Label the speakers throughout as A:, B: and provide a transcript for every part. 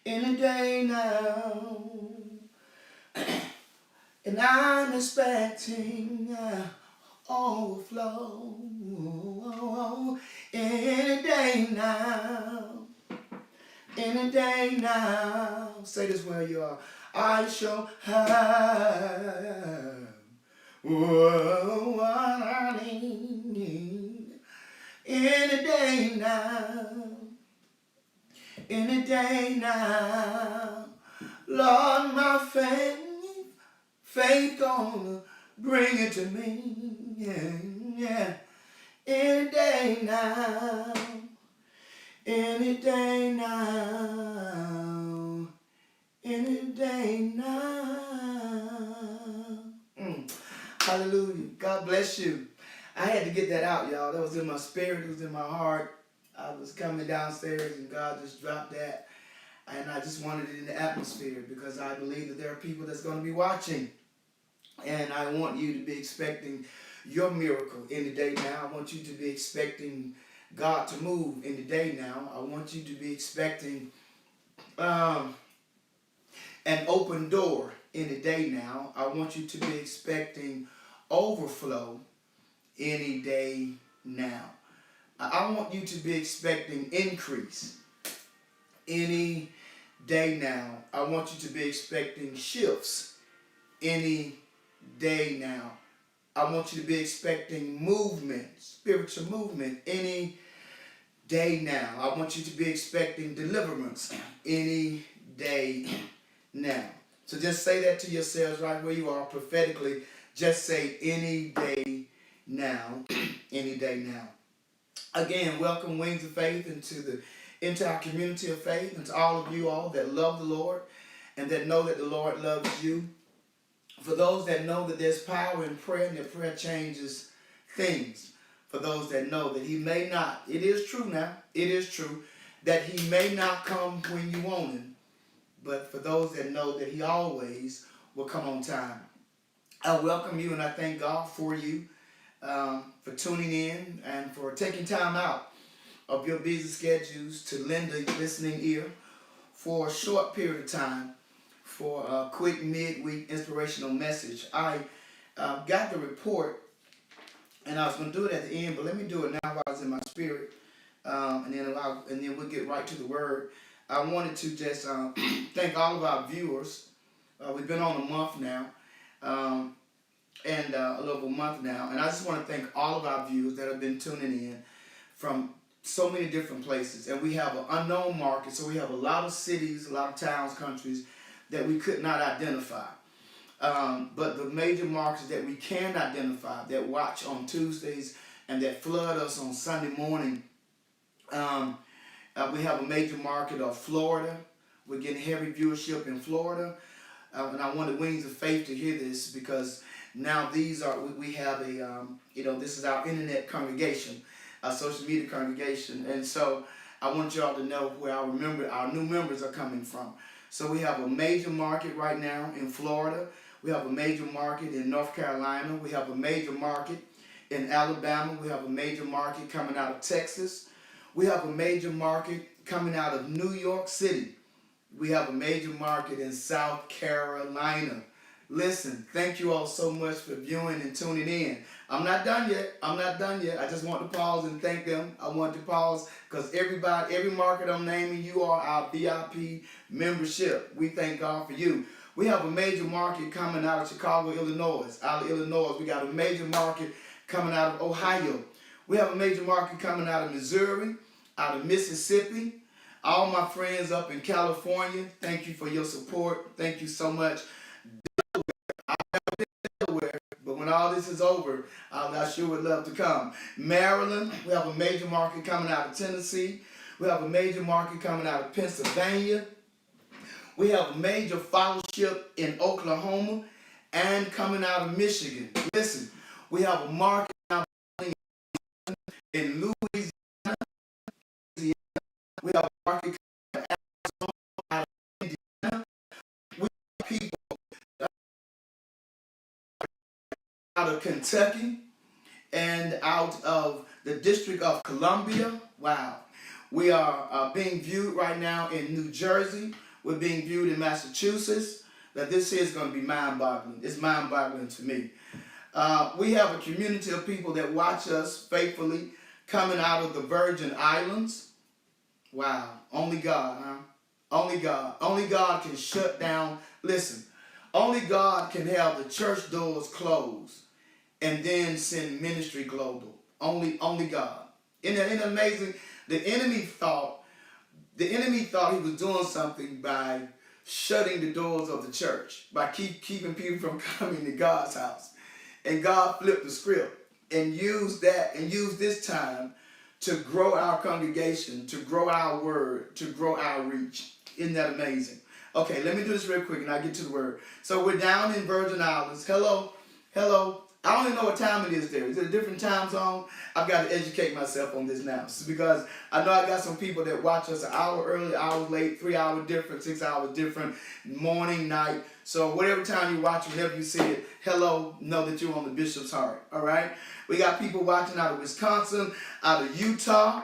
A: any day now. And I'm expecting overflow any day now. Any day now. Say this where you are. I shall have what I need. Any day now. Any day now. Lord, my faith gonna bring it to me. Yeah, yeah. Any day now. Any day now. Any day now. Hallelujah. God bless you. I had to get that out, y'all. That was in my spirit. It was in my heart. I was coming downstairs and God just dropped that. And I just wanted it in the atmosphere because I believe that there are people that's going to be watching. And I want you to be expecting your miracle in the day now. I want you to be expecting God to move in the day now. I want you to be expecting an open door in the day now. I want you to be expecting overflow any day now. I want you to be expecting increase any day now. I want you to be expecting shifts any day now. I want you to be expecting movement, spiritual movement any day now. I want you to be expecting deliverance any day now. So just say that to yourselves right where you are prophetically. Just say any day now. Any day now. Again, welcome Wings of Faith into our community of faith, and to all of you all that love the Lord and that know that the Lord loves you. For those that know that there's power in prayer and that prayer changes things. For those that know that he may not, it is true now, it is true, that he may not come when you want him. But for those that know that he always will come on time. I welcome you and I thank God for you, for tuning in and for taking time out of your busy schedules to lend a listening ear for a short period of time for a quick midweek inspirational message. I got the report, and I was going to do it at the end, but let me do it now while I was in my spirit, and then we'll get right to the word. I wanted to just thank all of our viewers. We've been on a month now, and a little over a month now, and I just want to thank all of our viewers that have been tuning in from so many different places. And we have an unknown market, so we have a lot of cities, a lot of towns, countries that we could not identify. But the major markets that we can identify, that watch on Tuesdays and that flood us on Sunday morning, we have a major market of Florida. We're getting heavy viewership in Florida. And I wanted Wings of Faith to hear this because now we have a, this is our internet congregation, our social media congregation. And so I want y'all to know where our new members are coming from. So we have a major market right now in Florida. We have a major market in North Carolina. We have a major market in Alabama. We have a major market coming out of Texas. We have a major market coming out of New York City. We have a major market in South Carolina. Listen, thank you all so much for viewing and tuning in. I'm not done yet. I just want to pause and thank them. I want to pause because every market I'm naming, you are our VIP membership. We thank God for you. We have a major market coming out of Chicago, Illinois. We got a major market coming out of Ohio. We have a major market coming out of Missouri, out of Mississippi. All my friends up in California, thank you for your support. Thank you so much. Delaware, but when all this is over, I sure would love to come. Maryland, we have a major market coming out of Tennessee. We have a major market coming out of Pennsylvania. We have a major fellowship in Oklahoma and coming out of Michigan. Listen, we have a market now in Louisiana. We have a market coming out of Indiana. We have people out of Kentucky and out of the District of Columbia. Wow. We are being viewed right now in New Jersey. we're being viewed in Massachusetts, that this is going to be mind-boggling. It's mind-boggling to me. We have a community of people that watch us faithfully coming out of the Virgin Islands. Wow. Only God, huh? Only God. Only God can shut down. Listen, only God can have the church doors closed and then send ministry global. Only God. Isn't that amazing? The enemy thought he was doing something by shutting the doors of the church, by keeping people from coming to God's house. And God flipped the script and used this time to grow our congregation, to grow our word, to grow our reach. Isn't that amazing? Okay, let me do this real quick and I'll get to the word. So we're down in Virgin Islands. Hello. I don't even know what time it is there. Is it a different time zone? I've got to educate myself on this now. Because I know I got some people that watch us an hour early, hour late, 3 hour different, 6 hours different, morning, night. So whatever time you watch, whenever you see it, hello, know that you're on the Bishop's Heart. All right? We got people watching out of Wisconsin, out of Utah.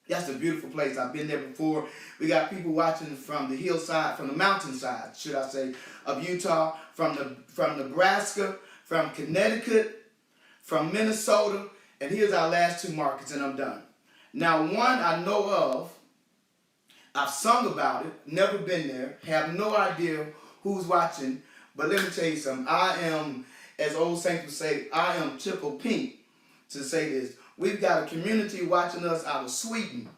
A: That's a beautiful place. I've been there before. We got people watching from the hillside, from the mountainside, should I say, of Utah, from Nebraska, from Connecticut, from Minnesota, and here's our last 2 markets, and I'm done. Now, one I know of, I've sung about it, never been there, have no idea who's watching, but let me tell you something. I am, as old saints would say, I am tickled pink to say this. We've got a community watching us out of Sweden,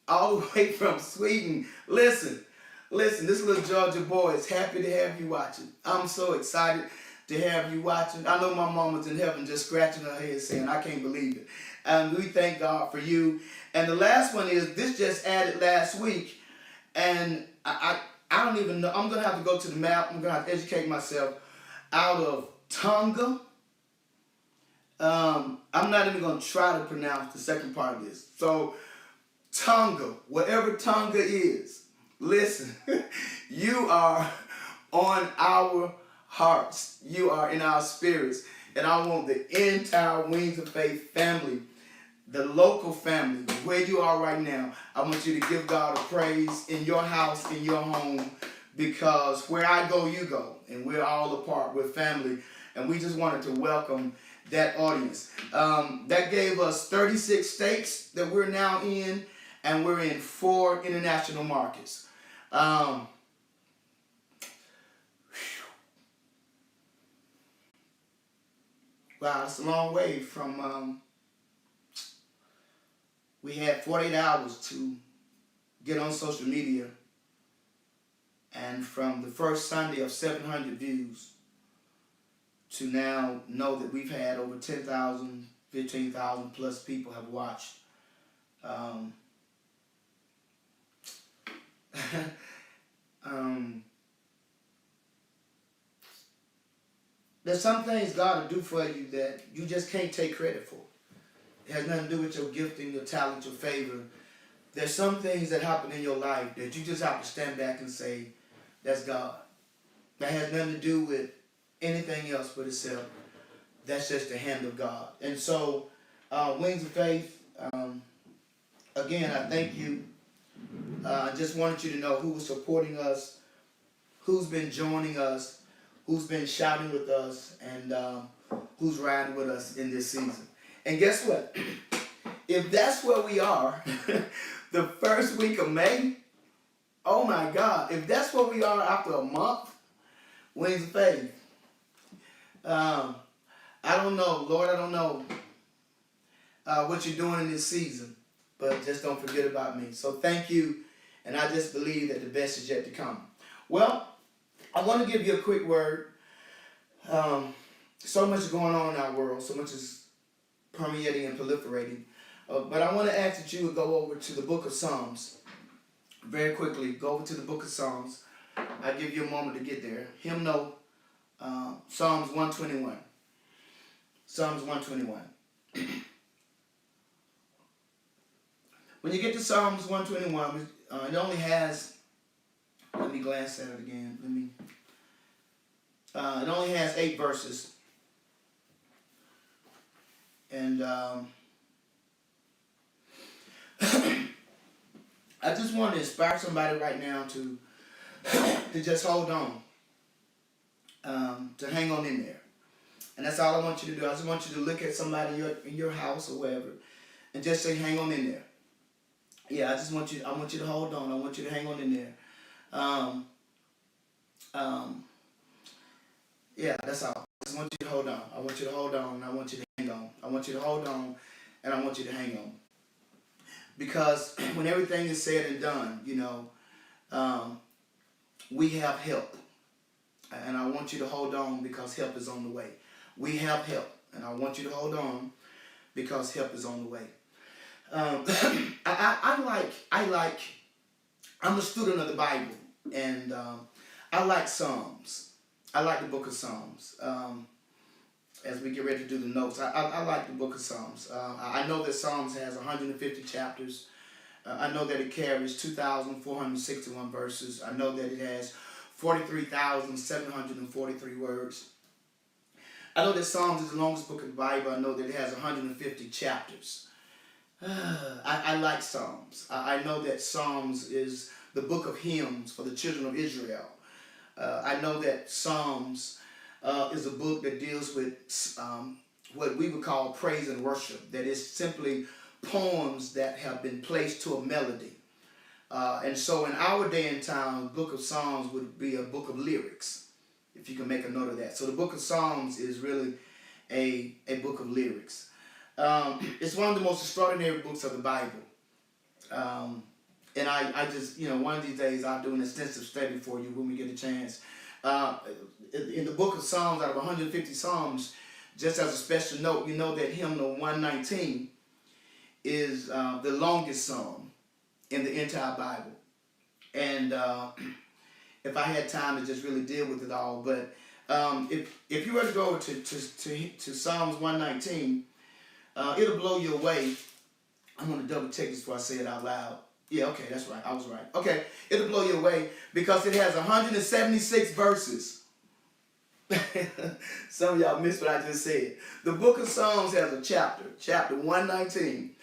A: all the way from Sweden. Listen, this little Georgia boy is happy to have you watching. I'm so excited to have you watching. I know my mama's in heaven just scratching her head saying, I can't believe it. And we thank God for you. And the last one is, this just added last week, and I don't even know. I'm going to have to go to the map. I'm going to have to educate myself. Out of Tonga. I'm not even going to try to pronounce the second part of this. So, Tonga, wherever Tonga is, listen, you are on our hearts. You are in our spirits. And I want the entire Wings of Faith family, the local family, where you are right now, I want you to give God a praise in your house, in your home, because where I go, you go. And we're all a part. We're family. And we just wanted to welcome that audience. That gave us 36 states that we're now in, and we're in 4 international markets. Wow, it's a long way from, we had 48 hours to get on social media, and from the first Sunday of 700 views to now know that we've had over 10,000, 15,000 plus people have watched. There's some things God will do for you that you just can't take credit for. It has nothing to do with your gifting, your talent, your favor. There's some things that happen in your life that you just have to stand back and say, that's God. That has nothing to do with anything else but itself. That's just the hand of God. And so, Wings of Faith, again, I thank you. I just wanted you to know who was supporting us, who's been joining us, who's been shouting with us, and who's riding with us in this season. And guess what? If that's where we are, the first week of May, oh my God, if that's where we are after a month, Wings of Faith, I don't know, Lord, I don't know what you're doing in this season, but just don't forget about me. So thank you, and I just believe that the best is yet to come. Well, I want to give you a quick word. So much is going on in our world, so much is permeating and proliferating. But I want to ask that you would go over to the book of Psalms. Very quickly, go over to the book of Psalms. I'll give you a moment to get there. Hymnal, Psalms 121. Psalms 121. When you get to Psalms 121, it only has, let me glance at it again. It only has 8 verses. And I just want to inspire somebody right now to to just hold on, to hang on in there. And that's all I want you to do. I just want you to look at somebody in your house or wherever and just say, hang on in there. Yeah, I want you to hold on. I want you to hang on in there. Yeah, that's all. I just want you to hold on. I want you to hold on, and I want you to hang on. I want you to hold on, and I want you to hang on. Because when everything is said and done, we have help. And I want you to hold on because help is on the way. We have help, and I want you to hold on because help is on the way. I'm a student of the Bible, and I like Psalms. I like the book of Psalms. As we get ready to do the notes, I like the book of Psalms. I know that Psalms has 150 chapters. I know that it carries 2,461 verses. I know that it has 43,743 words. I know that Psalms is the longest book of the Bible. I know that it has 150 chapters. I like Psalms. I know that Psalms is the book of hymns for the children of Israel. I know that Psalms is a book that deals with what we would call praise and worship. That is simply poems that have been placed to a melody. And so in our day and time, the book of Psalms would be a book of lyrics, if you can make a note of that. So the book of Psalms is really a book of lyrics. It's one of the most extraordinary books of the Bible. And I just, one of these days I'll do an extensive study for you when we get a chance. In the book of Psalms, out of 150 Psalms, just as a special note, you know that hymnal 119 is the longest psalm in the entire Bible. And if I had time to just really deal with it all, but if you were to go to Psalms 119, it'll blow you away. I'm going to double check this before I say it out loud. Yeah, okay, that's right. I was right. Okay, it'll blow you away because it has 176 verses. Some of y'all missed what I just said. The book of Psalms has a chapter 119.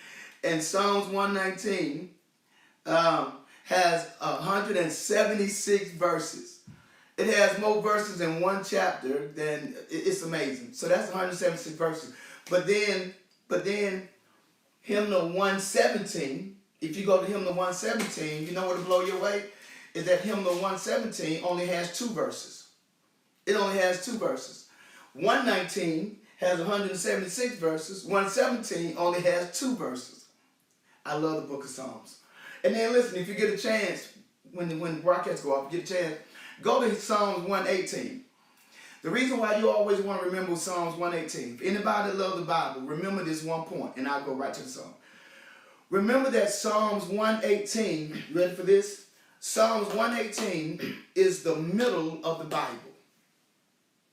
A: And Psalms 119 has 176 verses. It has more verses in one chapter than, it's amazing. So that's 176 verses. But then hymnal 117, if you go to hymnal 117, you know what'll blow you away? Is that hymnal 117 only has 2 verses. It only has 2 verses. 119 has 176 verses. 117 only has 2 verses. I love the book of Psalms. And then listen, if you get a chance, when the broadcasts go off, you get a chance, go to Psalms 118. The reason why you always want to remember Psalms 118, if anybody that loves the Bible, remember this one point, and I'll go right to the song. Remember that Psalms 118, ready for this? Psalms 118 is the middle of the Bible.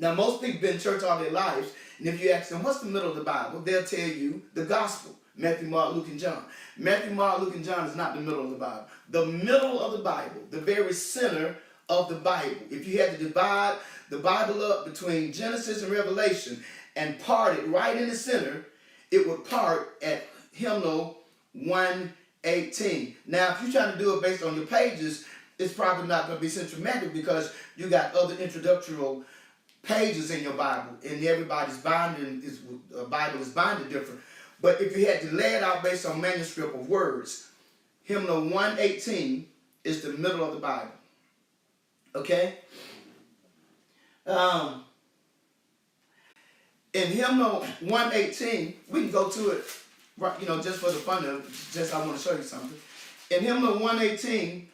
A: Now, most people have been in church all their lives, and if you ask them, what's the middle of the Bible? They'll tell you the gospel, Matthew, Mark, Luke, and John. Matthew, Mark, Luke, and John is not the middle of the Bible. The middle of the Bible, the very center of the Bible. If you had to divide the Bible up between Genesis and Revelation and part it right in the center, it would part at hymnal 118. Now, if you're trying to do it based on your pages, it's probably not going to be systematic because you got other introductory pages in your Bible, and everybody's Bible is binded different. But if you had to lay it out based on manuscript of words, hymnal 118 is the middle of the Bible. Okay? In hymnal 118, we can go to it, just for the fun of it, I want to show you something. In hymnal 118,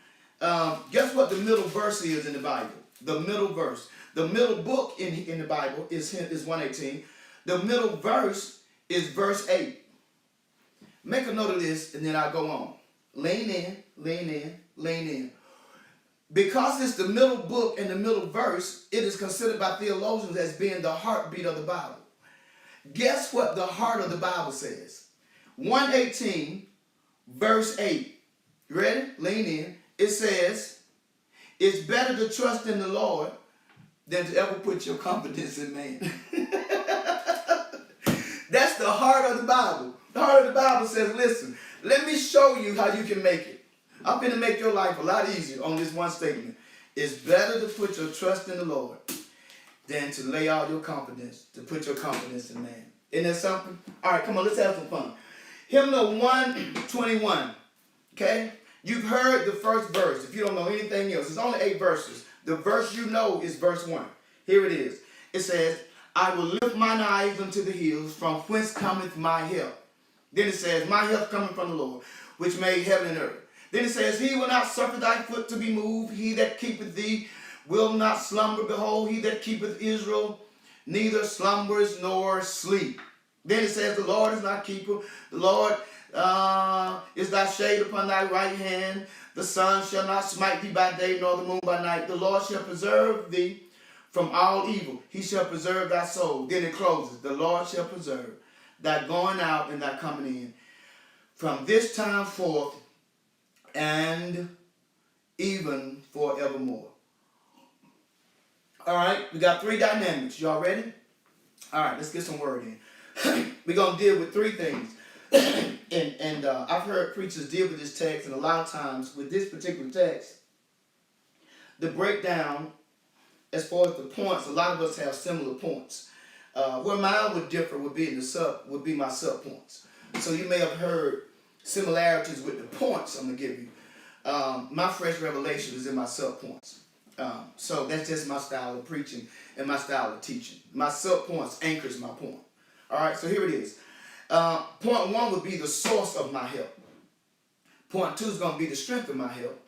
A: guess what the middle verse is in the Bible? The middle verse. The middle book in the Bible is 118. The middle verse is verse 8. Make a note of this, and then I'll go on. Lean in, lean in, lean in. Because it's the middle book and the middle verse, it is considered by theologians as being the heartbeat of the Bible. Guess what the heart of the Bible says? 118, verse 8. You ready? Lean in. It says, it's better to trust in the Lord than to ever put your confidence in man. That's the heart of the Bible. The heart of the Bible says, listen, let me show you how you can make it. I'm going to make your life a lot easier on this one statement. It's better to put your trust in the Lord than to lay all your confidence, to put your confidence in man. Isn't that something? All right, come on, let's have some fun. Hymnal 121, okay? You've heard the first verse. If you don't know anything else, it's only 8 verses. The verse you know is verse 1. Here it is. It says, I will lift mine eyes unto the hills, from whence cometh my help. Then it says, my help cometh from the Lord, which made heaven and earth. Then it says, he will not suffer thy foot to be moved. He that keepeth thee will not slumber. Behold, he that keepeth Israel neither slumbers nor sleep. Then it says, the Lord is thy keeper. The Lord is thy shade upon thy right hand. The sun shall not smite thee by day, nor the moon by night. The Lord shall preserve thee from all evil. He shall preserve thy soul. Then it closes. The Lord shall preserve thy going out and thy coming in, from this time forth and even forevermore. All right, we got 3 dynamics. Y'all ready? All right, let's get some word in. We're going to deal with 3 things. and I've heard preachers deal with this text, and a lot of times with this particular text, the breakdown as far as the points, a lot of us have similar points. Where mine would differ would be my sub points. So you may have heard similarities with the points I'm going to give you. My fresh revelation is in my sub points. So that's just my style of preaching and my style of teaching. My sub points anchors my point. All right, so here it is. Point 1 would be the source of my help. Point 2 is going to be the strength of my help.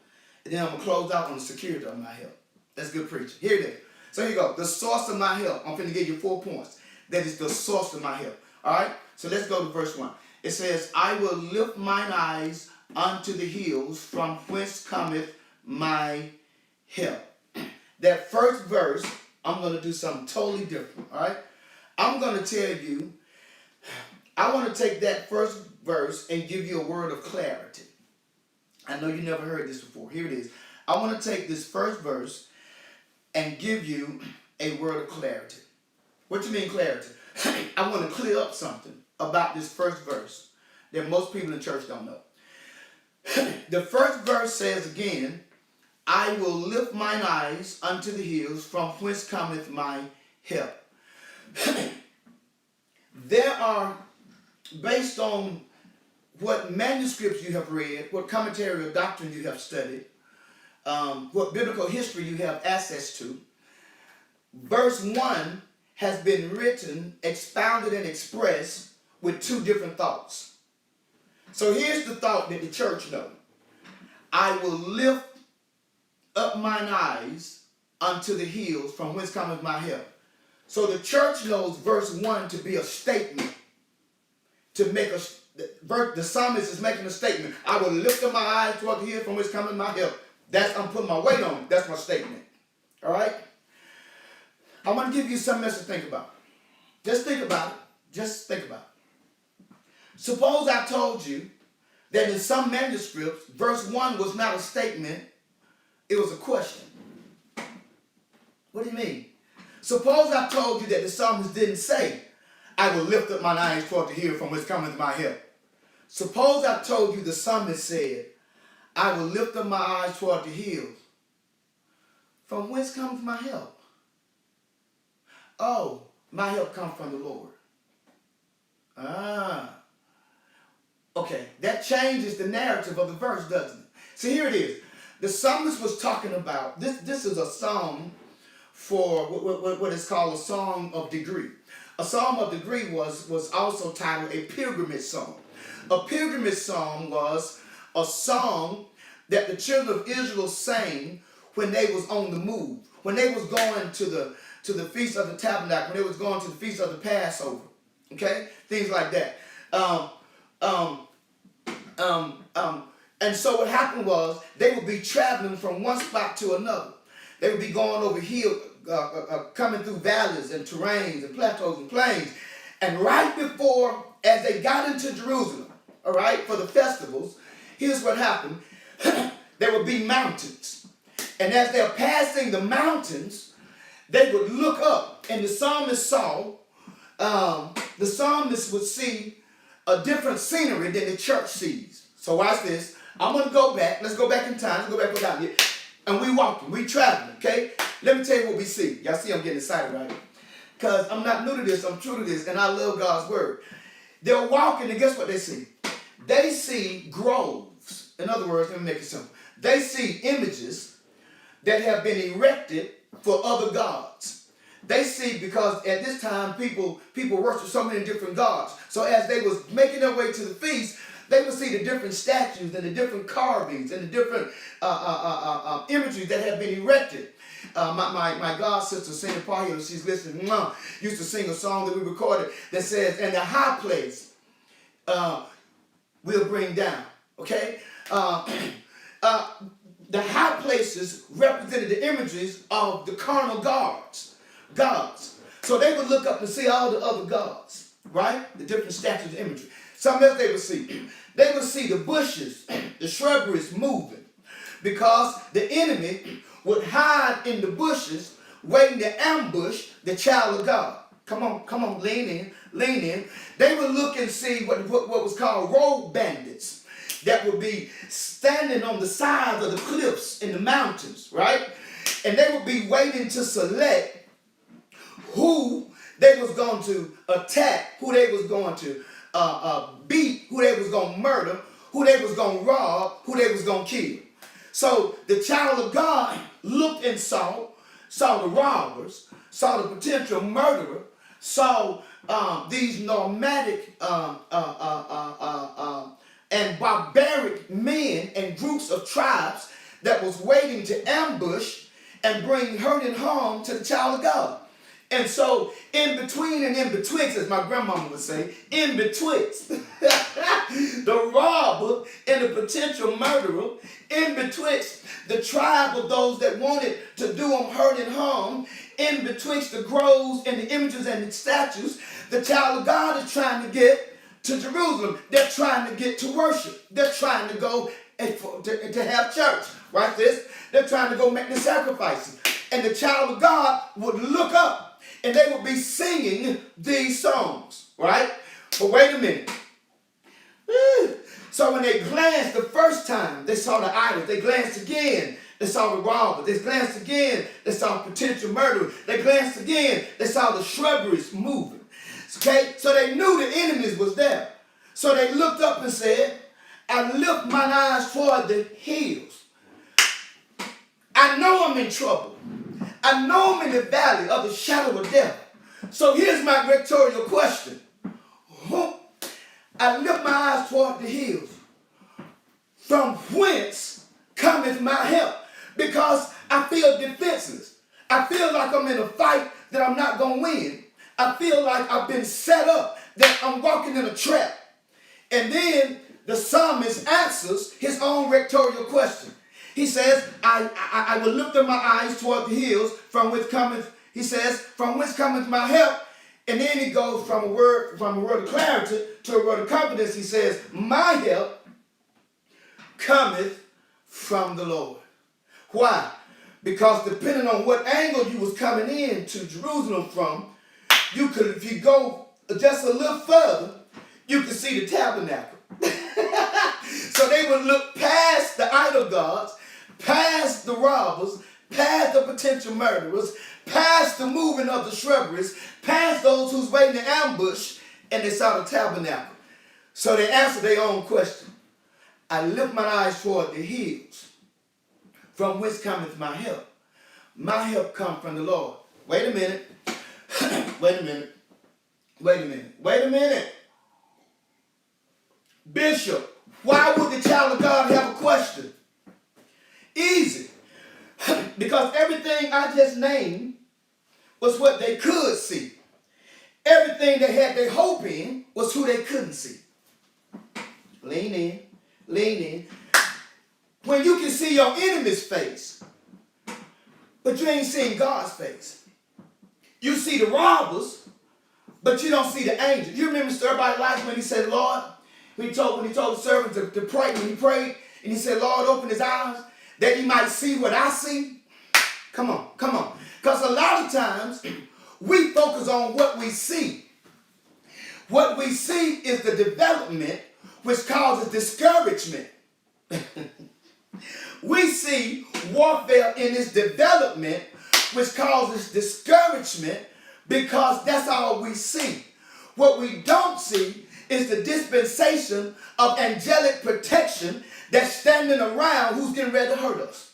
A: And then I'm going to close out on the security of my help. That's good preaching. Here it is. So here you go. The source of my help. I'm going to give you 4 points. That is the source of my help. All right? So let's go to verse 1. It says, I will lift mine eyes unto the hills, from whence cometh my help. That first verse, I'm going to do something totally different. All right? I'm going to tell you, I want to take that first verse and give you a word of clarity. I know you never heard this before. Here it is. I want to take this first verse and give you a word of clarity. What do you mean clarity? I want to clear up something about this first verse that most people in church don't know. The first verse says again, I will lift mine eyes unto the hills, from whence cometh my help. There are, based on what manuscripts you have read, what commentary or doctrine you have studied, what biblical history you have access to, verse 1 has been written, expounded, and expressed with 2 different thoughts. So here's the thought that the church knows. I will lift up mine eyes unto the hills, from whence cometh my help. So the church knows verse 1 to be a statement. To make the psalmist is making a statement. I will lift up my eyes toward the hills, from whence cometh my help. I'm putting my weight on. That's my statement. All right? I want to give you something else to think about. Just think about it. Just think about it. Suppose I told you that in some manuscripts, verse 1 was not a statement, it was a question. What do you mean? Suppose I told you that the psalmist didn't say, I will lift up mine eyes toward the hill, from whence cometh my help. Suppose I told you the psalmist said, I will lift up my eyes toward the hills, from whence cometh my help? Oh, my help comes from the Lord. Okay, that changes the narrative of the verse, doesn't it? See, here it is. The psalmist was talking about, this is a song for what is called a song of degree. A psalm of degree was also titled a pilgrimage song. A pilgrimage song was a song that the children of Israel sang when they was on the move, when they was going to the Feast of the Tabernacle, when they was going to the Feast of the Passover, okay? Things like that. And so what happened was they would be traveling from one spot to another. They would be going over hills, coming through valleys and terrains and plateaus and plains. And right before, as they got into Jerusalem, all right, for the festivals, here's what happened. There would be mountains. And as they're passing the mountains, they would look up, and the psalmist would see a different scenery than the church sees. So watch this. I'm going to go back. Let's go back in time. Let's go back without you. and we walking, we traveling, okay? Let me tell you what we see. Y'all see I'm getting excited, right? Because I'm not new to this, I'm true to this, and I love God's word. They're walking, and guess what they see? They see groves. In other words, let me make it simple. They see images that have been erected for other gods. They see, because at this time people worship so many different gods. So as they was making their way to the feast, they would see the different statues and the different carvings and the different imagery that have been erected. My god sister, Singer Pahio, she's listening, used to sing a song that we recorded that says, "And the high place will bring down." Okay? The high places represented the images of the carnal gods. So they would look up and see all the other gods, right? The different statues and imagery. Something else they would see. They would see the bushes, the shrubberies moving, because the enemy would hide in the bushes, waiting to ambush the child of God. Come on, lean in. They would look and see what was called road bandits that would be standing on the sides of the cliffs in the mountains, right? And they would be waiting to select who they was going to attack, who they was going to beat, who they was going to murder, who they was going to rob, who they was going to kill. So the child of God looked and saw the robbers, saw the potential murderer, saw these nomadic and barbaric men and groups of tribes that was waiting to ambush and bring hurt and harm to the child of God. And so in between and in betwixt, as my grandmama would say, in betwixt the robber and the potential murderer, in betwixt the tribe of those that wanted to do them hurt and harm, in betwixt the groves and the images and the statues, the child of God is trying to get to Jerusalem. They're trying to get to worship. They're trying to go to have church. Right this? They're trying to go make the sacrifices. And the child of God would look up and they would be singing these songs. Right? But wait a minute. So when they glanced the first time, they saw the idols. They glanced again. They saw the robber. They glanced again. They saw potential murderer. They glanced again. They saw the shrubberies moving. Okay, so they knew the enemies was there. So they looked up and said, "I lift mine eyes toward the hills. I know I'm in trouble. I know I'm in the valley of the shadow of death." So here's my rhetorical question. I lift my eyes toward the hills. From whence cometh my help? Because I feel defenseless. I feel like I'm in a fight that I'm not going to win. I feel like I've been set up, that I'm walking in a trap. And then the psalmist answers his own rhetorical question. He says, I will lift up my eyes toward the hills, from which cometh, he says, from whence cometh my help? And then he goes from a word of clarity to a word of confidence. He says, my help cometh from the Lord. Why? Because depending on what angle you was coming in to Jerusalem from, you could, if you go just a little further, you could see the tabernacle. So they would look past the idol gods, past the robbers, past the potential murderers, past the moving of the shrubberies, past those who's waiting to ambush, and they saw the tabernacle. So they answered their own question. I lift my eyes toward the hills, from whence cometh my help. My help comes from the Lord. Wait a minute. Wait a minute. Bishop, why would the child of God have a question? Easy. Because everything I just named was what they could see. Everything they had their hope in was who they couldn't see. Lean in. When you can see your enemy's face, but you ain't seeing God's face. You see the robbers, but you don't see the angels. You remember everybody's life when he said, Lord, when he told the servant to pray, when he prayed, and he said, Lord, open his eyes, that he might see what I see. Come on. Because a lot of times, we focus on what we see. What we see is the development which causes discouragement. We see warfare in its development, which causes discouragement because that's all we see. What we don't see is the dispensation of angelic protection that's standing around who's getting ready to hurt us.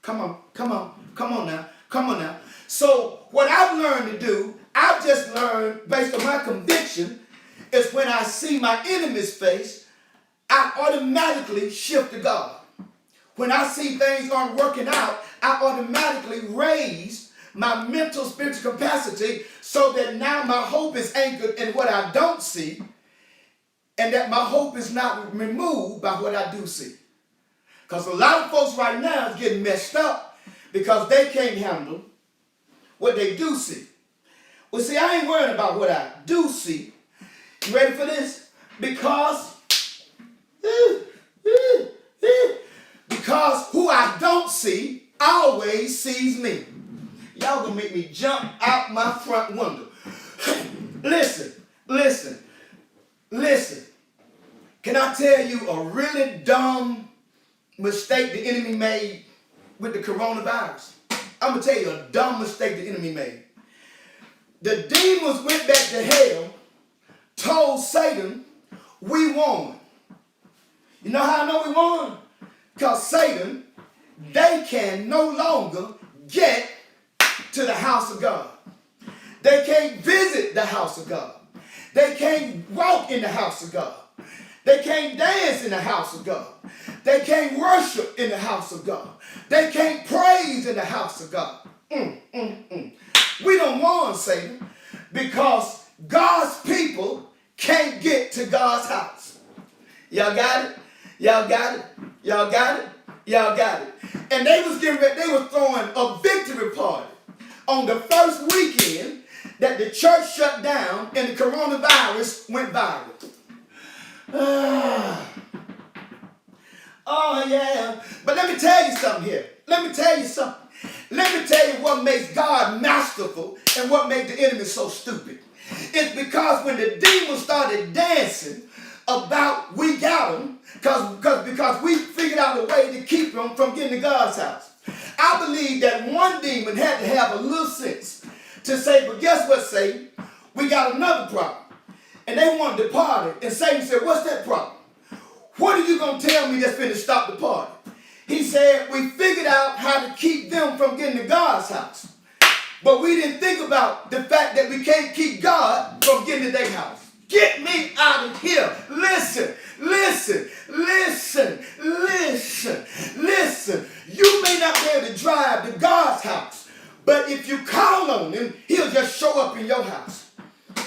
A: Come on now. So what I've learned to do, I've just learned based on my conviction, is when I see my enemy's face, I automatically shift to God. When I see things aren't working out, I automatically raise my mental, spiritual capacity so that now my hope is anchored in what I don't see and that my hope is not removed by what I do see. Because a lot of folks right now is getting messed up because they can't handle what they do see. Well, see, I ain't worried about what I do see. You ready for this? Because who I don't see always sees me. Y'all gonna make me jump out my front window. Listen. Can I tell you a really dumb mistake the enemy made with the coronavirus? I'm gonna tell you a dumb mistake the enemy made. The demons went back to hell, told Satan, we won. You know how I know we won? Because Satan, they can no longer get to the house of God. They can't visit the house of God. They can't walk in the house of God. They can't dance in the house of God. They can't worship in the house of God. They can't praise in the house of God. We don't want Satan because God's people can't get to God's house. Y'all got it? Y'all got it? Y'all got it? Y'all got it. And they was getting ready, they were throwing a victory party on the first weekend that the church shut down and the coronavirus went viral. Oh yeah. But let me tell you something here. Let me tell you what makes God masterful and what makes the enemy so stupid. It's because when the demons started dancing about we got them, because we figured out a way to keep them from getting to God's house. I believe that one demon had to have a little sense to say, but guess what, Satan? We got another problem. And they wanted to party. And Satan said, what's that problem? What are you going to tell me that's going to stop the party? He said, we figured out how to keep them from getting to God's house. But we didn't think about the fact that we can't keep God from getting to their house. Get me out of here. Listen. You may not be able to drive to God's house, but if you call on him, he'll just show up in your house.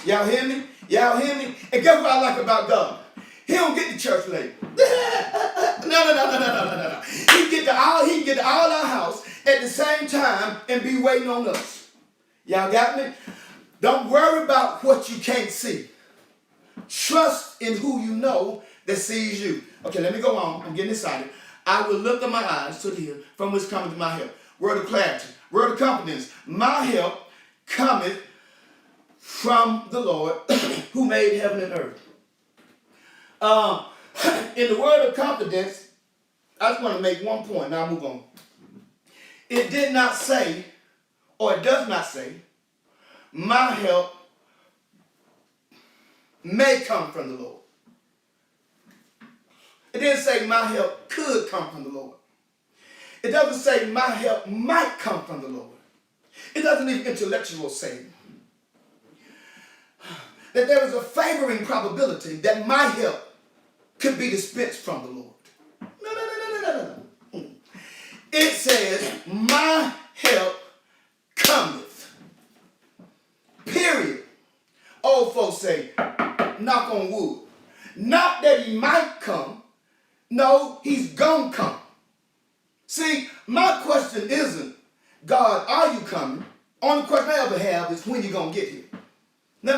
A: Y'all hear me? And guess what I like about God? He don't get to church late. No. He can get to all our house at the same time and be waiting on us. Y'all got me? Don't worry about what you can't see. Trust in who you know that sees you. Okay, let me go on. I'm getting excited. I will lift up my eyes to the hill from which cometh my help. Word of clarity. Word of confidence. My help cometh from the Lord who made heaven and earth. In the word of confidence, I just want to make one point. Now I'll move on. It did not say, or it does not say, my help may come from the Lord. It didn't say my help could come from the Lord. It doesn't say my help might come from the Lord. It doesn't even intellectual say that there is a favoring probability that my help could be dispensed from the Lord. No. It says my help cometh. Period. Old folks say, knock on wood. Not that he might come. No, he's gonna come. See, my question isn't, God, are you coming? Only question I ever have is when you gonna get here. No.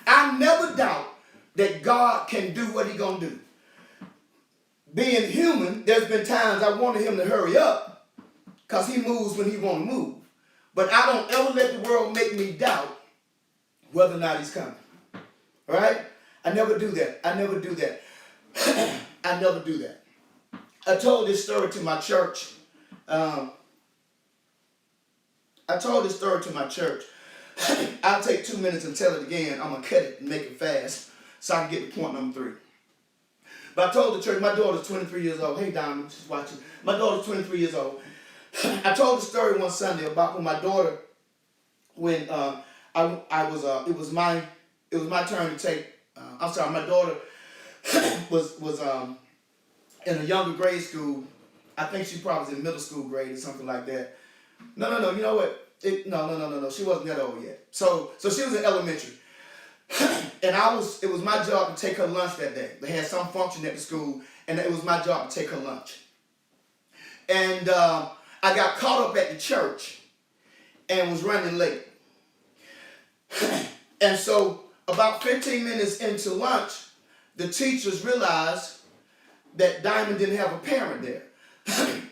A: I never doubt that God can do what he gonna do. Being human, there's been times I wanted him to hurry up because he moves when he want to move. But I don't ever let the world make me doubt whether or not he's coming. All right? I never do that. I never do that. I told this story to my church. Um, I told this story to my church. I'll take 2 minutes and tell it again. I'm going to cut it and make it fast so I can get to point number 3. But I told the church, my daughter's 23 years old. Hey, Diamond, she's watching. My daughter's 23 years old. I told the story one Sunday about when my daughter, when it was my turn to take. My daughter was in a younger grade school. I think she probably was in middle school grade or something like that. No. You know what? No. She wasn't that old yet. So she was in elementary. And it was my job to take her lunch that day. They had some function at the school, and it was my job to take her lunch. And I got caught up at the church and was running late. And so about 15 minutes into lunch, the teachers realized that Diamond didn't have a parent there.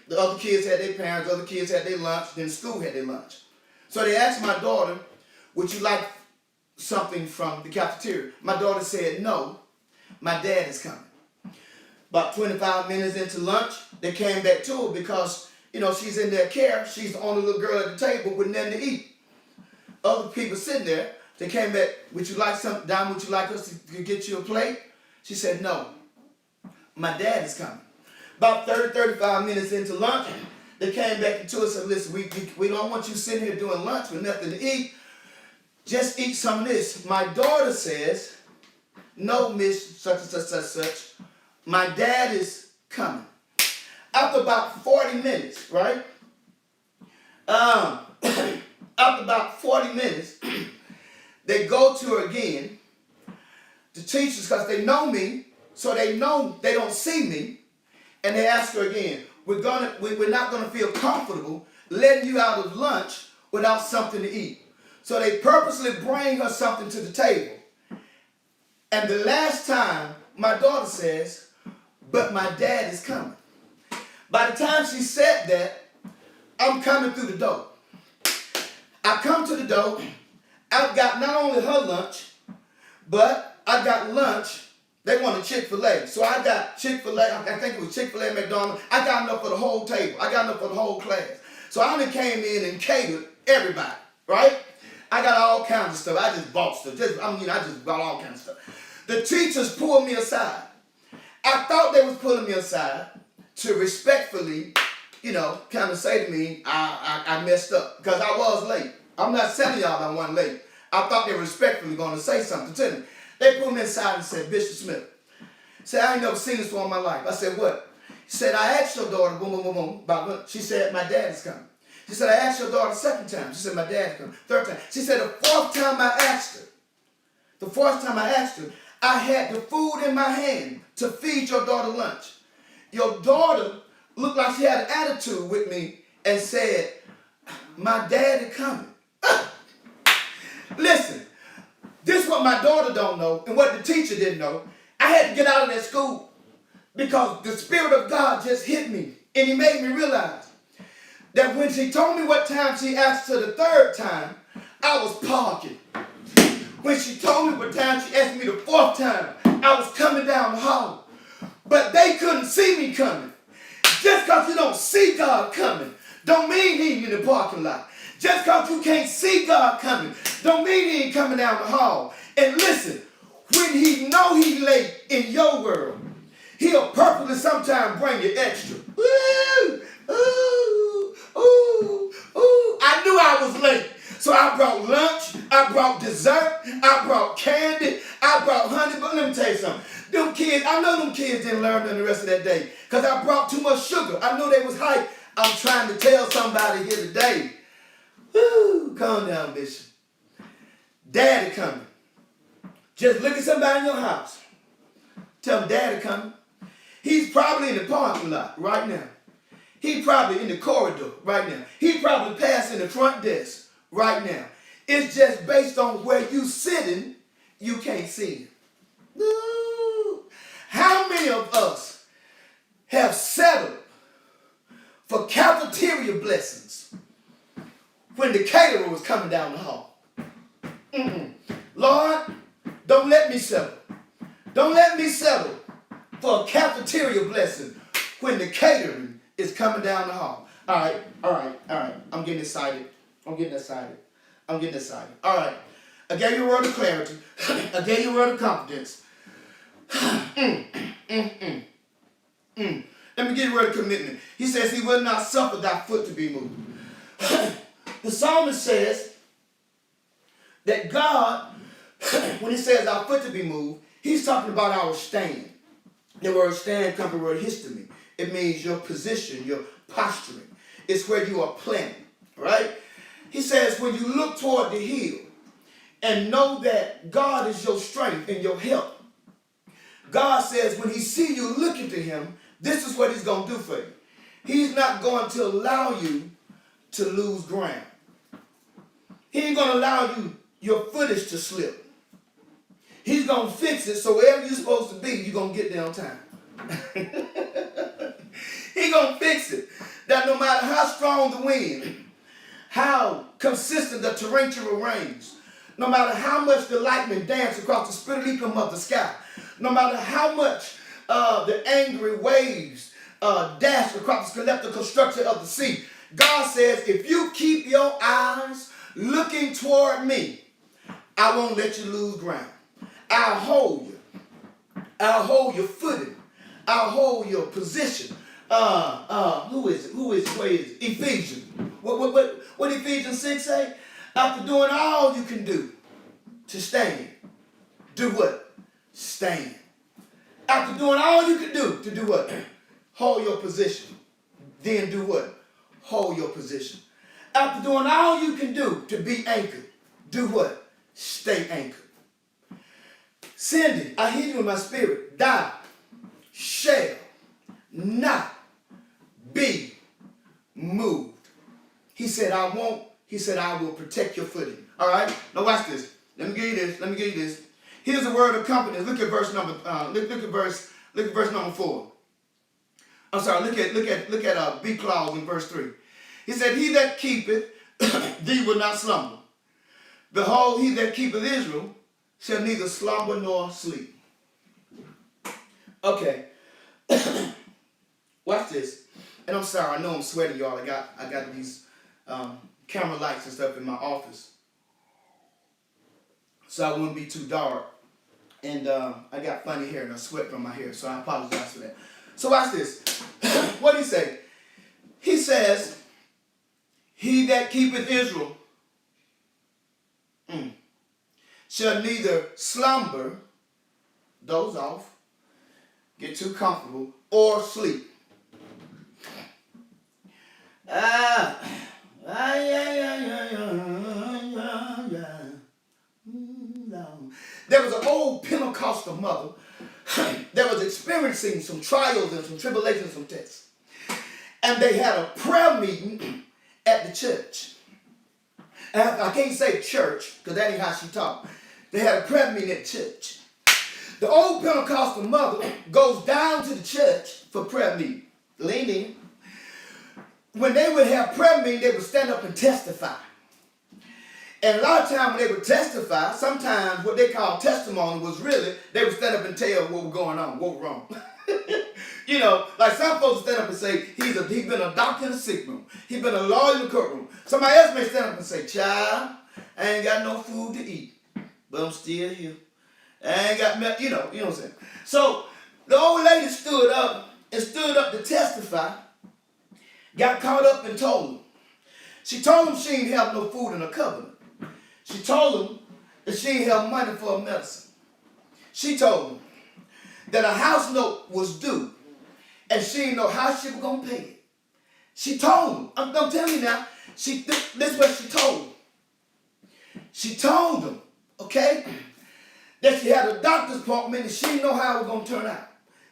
A: The other kids had their parents, other kids had their lunch, then school had their lunch. So they asked my daughter, would you like something from the cafeteria? My daughter said, no, my dad is coming. About 25 minutes into lunch, they came back to her because, she's in their care. She's the only little girl at the table with nothing to eat. Other people sitting there, they came back, would you like something? Diamond, would you like us to get you a plate? She said, no, my dad is coming. About 35 minutes into lunch, they came back to us and said, listen, we don't want you sitting here doing lunch with nothing to eat. Just eat some of this. My daughter says, no, Miss such and such. My dad is coming. After about 40 minutes, right? After about 40 minutes, they go to her again. The teachers, because they know me, so they know they don't see me. And they ask her again, we're not gonna feel comfortable letting you out of lunch without something to eat. So they purposely bring her something to the table. And the last time, my daughter says, but my dad is coming. By the time she said that, I'm coming through the door. I come to the door. I've got not only her lunch, but I got lunch. They wanted Chick-fil-A. So I got Chick-fil-A. I think it was Chick-fil-A, McDonald's. I got enough for the whole table. I got enough for the whole class. So I only came in and catered everybody, right? I got all kinds of stuff. I just bought stuff. I just bought all kinds of stuff. The teachers pulled me aside. I thought they was pulling me aside to respectfully, kind of say to me, I messed up because I was late. I'm not telling y'all I wasn't late. I thought they were respectfully going to say something to me. They pulled me aside and said, Bishop Smith, said, I ain't never seen this before in my life. I said, what? She said, I asked your daughter, about what? She said, my dad is coming. She said, I asked your daughter the second time. She said, my dad is coming. Third time. She said, the fourth time I asked her, I had the food in my hand to feed your daughter lunch. Your daughter looked like she had an attitude with me and said, my dad is coming. Listen, this is what my daughter don't know and what the teacher didn't know. I had to get out of that school because the Spirit of God just hit me and he made me realize that when she told me what time she asked her the third time, I was parking. When she told me what time she asked me the fourth time, I was coming down the hall. But they couldn't see me coming. Just because you don't see God coming, don't mean he ain't in the parking lot. Just because you can't see God coming, don't mean he ain't coming down the hall. And listen, when he know he late in your world, he'll purposely sometimes bring you extra. Ooh, ooh, ooh, ooh. I knew I was late. So I brought lunch, I brought dessert, I brought candy, I brought honey. But let me tell you something. Them kids, I know them kids didn't learn nothing the rest of that day because I brought too much sugar. I knew they was hype. I'm trying to tell somebody here today. Woo, calm down, Bishop. Daddy coming. Just look at somebody in your house. Tell them Daddy coming. He's probably in the parking lot right now. He's probably in the corridor right now. He probably passing the front desk right now. It's just based on where you sitting, you can't see him. Ooh. How many of us have settled for cafeteria blessings when the caterer was coming down the hall? Lord, don't let me settle. Don't let me settle for a cafeteria blessing when the catering is coming down the hall. All right, all right, all right. I'm getting excited. I'm getting excited. I'm getting excited. All right. I gave you a word of clarity. I gave you a word of confidence. Let me give you a word of commitment. He says he will not suffer thy foot to be moved. The psalmist says that God, when he says our foot to be moved, he's talking about our stand. The word stand comes from the word histemi. It means your position, your posturing. It's where you are planted, right? He says when you look toward the hill and know that God is your strength and your help, God says when he see you looking to him, this is what he's going to do for you. He's not going to allow you to lose ground. He ain't going to allow you your footage to slip. He's going to fix it so wherever you're supposed to be, you're going to get there on time. He's going to fix it. That no matter how strong the wind, how consistent the torrential rains, no matter how much the lightning dance across the spiriticum of the sky, no matter how much the angry waves dash across the skeletal structure of the sea, God says, if you keep your eyes looking toward me, I won't let you lose ground. I'll hold you. I'll hold your footing. I'll hold your position. Who is it? Where is it? Ephesians. What Ephesians 6 say? After doing all you can do to stand, do what? Stand. After doing all you can do to do what? Hold your position. Then do what? Hold your position. After doing all you can do to be anchored, do what? Stay anchored. Cindy, I hear you in my spirit. Thou shall not be moved. He said, I won't. He said, I will protect your footing. All right? Now watch this. Let me give you this. Here's a word of confidence. Look at verse number. Look at verse number 4. I'm sorry. Look at B clause in verse 3. He said, he that keepeth thee will not slumber. Behold, he that keepeth Israel shall neither slumber nor sleep. Okay. Watch this. And I'm sorry, I know I'm sweating, y'all. I got these camera lights and stuff in my office, so I wouldn't be too dark. And I got funny hair and I sweat from my hair, so I apologize for that. So watch this. What did he say? He says, he that keepeth Israel shall neither slumber, doze off, get too comfortable, or sleep. There was an old Pentecostal mother that was experiencing some trials and some tribulations, some tests. And they had a prayer meeting at the church. And I can't say church, because that ain't how she talked. They had a prayer meeting at church. The old Pentecostal mother goes down to the church for prayer meeting. Lean in. When they would have prayer meeting, they would stand up and testify. And a lot of times when they would testify, sometimes what they call testimony was really, they would stand up and tell what was going on, what was wrong. You know, like some folks stand up and say, he's been a doctor in the sick room. He's been a lawyer in the courtroom. Somebody else may stand up and say, child, I ain't got no food to eat, but I'm still here. I ain't got, you know what I'm saying. So the old lady stood up to testify, got caught up and told him. She told him she ain't have no food in her cupboard. She told him that she ain't have money for her medicine. She told him that a house note was due and she didn't know how she was going to pay it. She told him, I'm telling you now, this is what she told him. She told him, okay, that she had a doctor's appointment and she didn't know how it was going to turn out.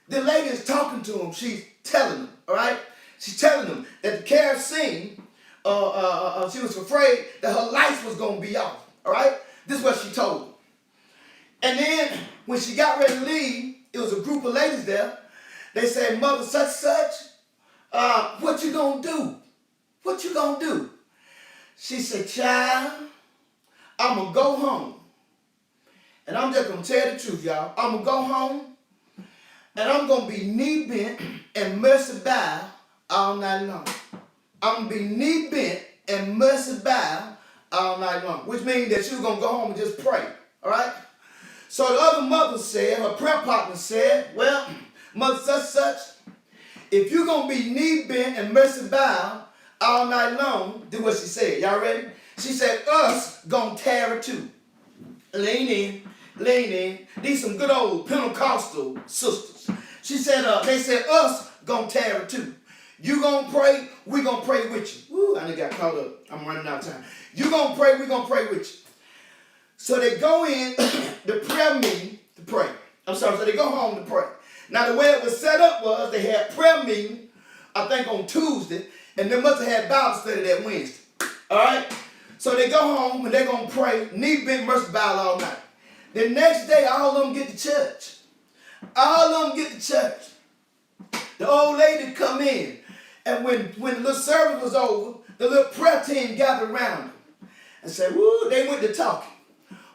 A: The lady is talking to him. She's telling him, all right? She's telling him that the kerosene, she was afraid that her lights was going to be off, all right? This is what she told him. And then when she got ready to leave, it was a group of ladies there. They said, Mother such, what you going to do? What you going to do? She said, child, I'm going to go home. And I'm just going to tell the truth, y'all. I'm going to go home and I'm going to be knee bent and mercy bow all night long. I'm going to be knee bent and mercy bow all night long, which means that she was going to go home and just pray, all right? So the other mother said, her prayer partner said, well, mother such, if you're going to be knee bent and mercy bow all night long, do what she said. Y'all ready? She said, us going to tear it too. Lean in. These some good old Pentecostal sisters. She said, they said, us going to tear it too. You going to pray, we going to pray with you. Woo, I done got caught up. I'm running out of time. You going to pray, we going to pray with you. So they go in the prayer meeting to pray. So they go home to pray. Now the way it was set up was they had prayer meeting, I think on Tuesday, and they must have had Bible study that Wednesday. All right? So they go home and they're going to pray, knee bent, mercy bow all night. The next day, all of them get to church. All of them get to church. The old lady come in, and when the little service was over, the little prayer team gathered around them and said, woo, they went to talking.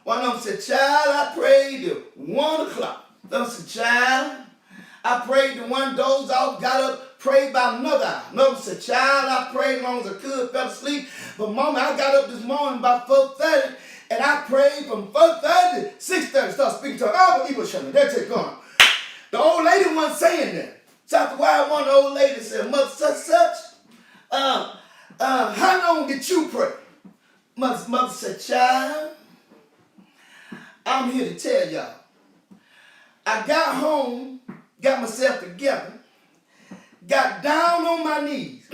A: One of them said, child, I prayed till 1 o'clock. The other said, child, I prayed till one dozed off, got up, prayed by another hour. Another one said, child, I prayed as long as I could, fell asleep. But mama, I got up this morning about 4:30, and I prayed from 4:30 to 6:30. Start speaking to her. Oh, but evil shut that's it, going. The old lady wasn't saying that. So after a while, one old lady said, mother such, how long did you pray? Mother said, child, I'm here to tell y'all. I got home, got myself together, got down on my knees,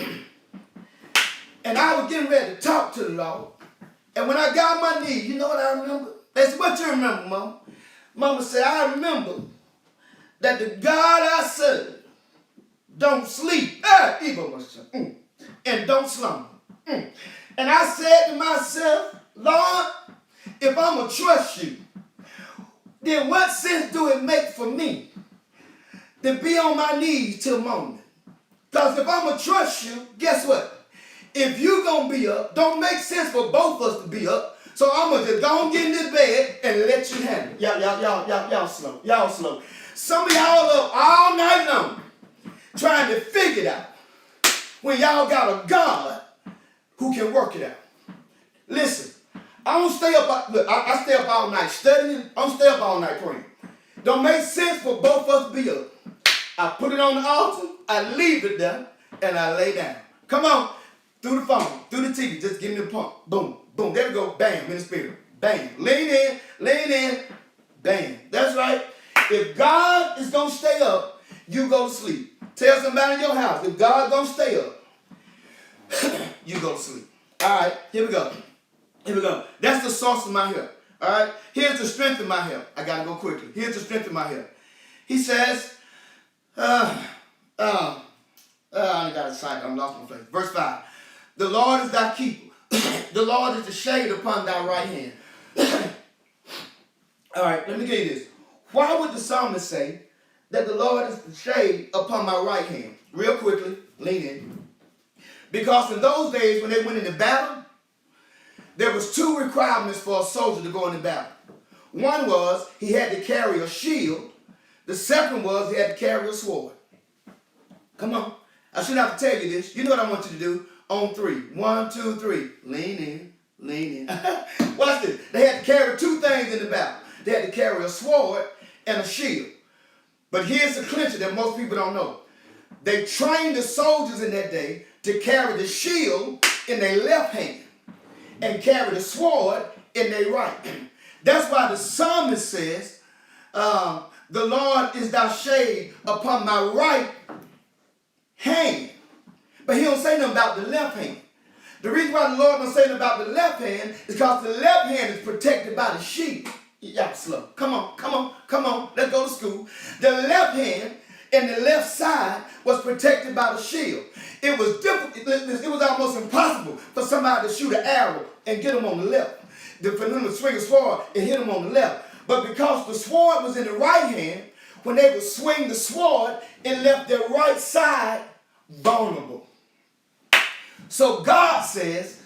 A: and I was getting ready to talk to the Lord. And when I got on my knees, you know what I remember? That's what you remember, Mama. Mama said, I remember that the God I serve don't sleep, and don't slumber. And I said to myself, Lord, if I'm going to trust you, then what sense do it make for me to be on my knees till morning? Because if I'm going to trust you, guess what? If you're going to be up, don't make sense for both of us to be up. So I'm going to just go and get in this bed and let you handle it. Y'all slow. Y'all slow. Some of y'all up all night long trying to figure it out when y'all got a God who can work it out. Listen, I don't stay up. Look, I stay up all night studying. I don't stay up all night praying. Don't make sense for both of us to be up. I put it on the altar, I leave it there, and I lay down. Come on, through the phone, through the TV, just give me the pump. Boom, boom, there we go, bam, in the spirit. Bam, lean in, bam. That's right. If God is going to stay up, you go to sleep. Tell somebody in your house, if God going to stay up, you go to sleep. All right, here we go. Here we go. That's the source of my help. All right, here's the strength of my help. I got to go quickly. Here's the strength of my help. He says, I got a sight. I lost my place. Verse 5. The Lord is thy keeper. The Lord is the shade upon thy right hand. All right, let me get you this. Why would the psalmist say that the Lord is the shade upon my right hand? Real quickly, lean in. Because in those days when they went into battle, there was two requirements for a soldier to go into battle. One was he had to carry a shield. The second was he had to carry a sword. Come on. I shouldn't have to tell you this. You know what I want you to do. On 3. 1, 2, 3. Lean in. Lean in. Watch this. They had to carry two things in the battle. They had to carry a sword and a shield. But here's the clincher that most people don't know. They trained the soldiers in that day to carry the shield in their left hand and carry the sword in their right. That's why the psalmist says, the Lord is thy shade upon my right hand. But he don't say nothing about the left hand. The reason why the Lord don't say nothing about the left hand is because the left hand is protected by the shield. Y'all slow. Come on. Let's go to school. The left hand and the left side was protected by the shield. It was difficult. It was almost impossible for somebody to shoot an arrow and get them on the left. For them to swing a sword and hit them on the left. But because the sword was in the right hand, when they would swing the sword, it left their right side vulnerable. So God says,